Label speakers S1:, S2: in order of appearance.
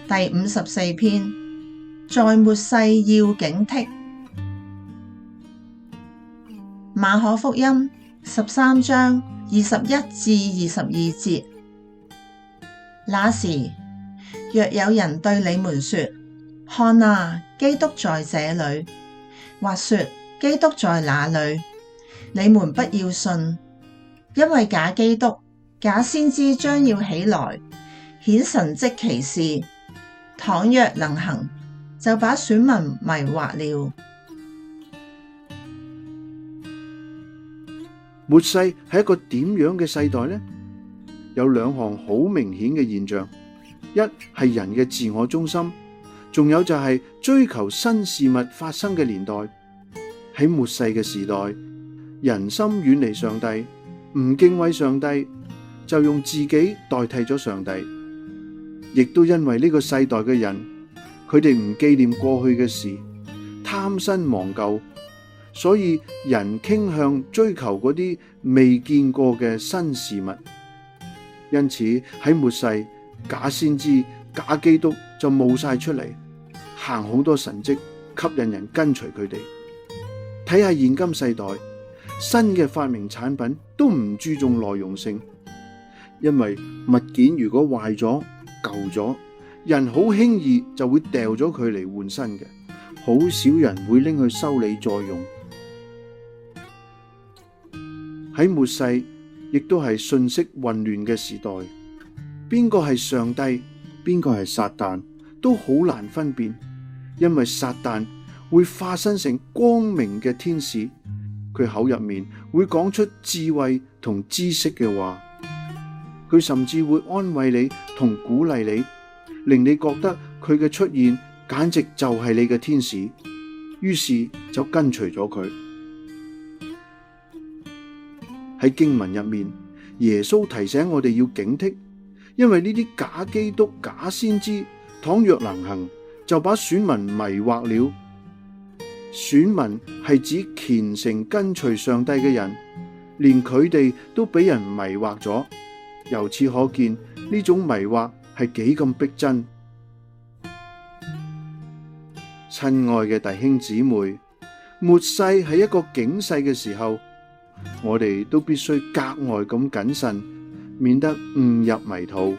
S1: 第54篇，在末世要警惕。馬可福音13章21至22節。那時，若有人對你們說：看啊，基督在這裏，或說基督在那裏，你們不要信，因為假基督、假先知將要起來，顯神蹟奇事，倘若能行，就把選民迷惑了。
S2: 末世係一個點樣嘅世代呢？有兩項好明顯嘅現象，一係人嘅自我中心，仲有就係追求新事物發生嘅年代。喺末世嘅時代，人心遠離上帝，唔敬畏上帝，就用自己代替咗上帝。亦都因為呢個世代嘅人，佢哋唔紀念過去嘅事，貪新忘舊，所以人傾向追求嗰啲未見過嘅新事物。因此喺末世，假先知、假基督就冒晒出嚟，行好多神蹟，吸引人跟隨佢哋。睇下現今世代，新嘅發明產品都唔注重耐用性，因為物件如果壞咗、舊咗，人好輕易就會掉咗佢嚟換新嘅，好少人會拎去修理再用。喺末世，亦都係信息混亂嘅時代，邊個係上帝，邊個係撒旦，都好難分辨，因為撒旦會化身成光明嘅天使，佢口入面會講出智慧同知識嘅話，佢甚至會安慰你同鼓勵你，令你覺得佢嘅出現簡直就係你嘅天使，於是就跟隨咗佢。喺經文入面，耶穌提醒我哋要警惕，因為呢啲假基督、假先知，倘若能行，就把選民迷惑了。選民係指虔誠跟隨上帝嘅人，連佢哋都俾人迷惑咗。由此可見，呢種迷惑係幾咁逼真。親愛嘅弟兄姊妹，末世係一個警世嘅時候，我哋都必須格外咁謹慎，免得誤入迷途。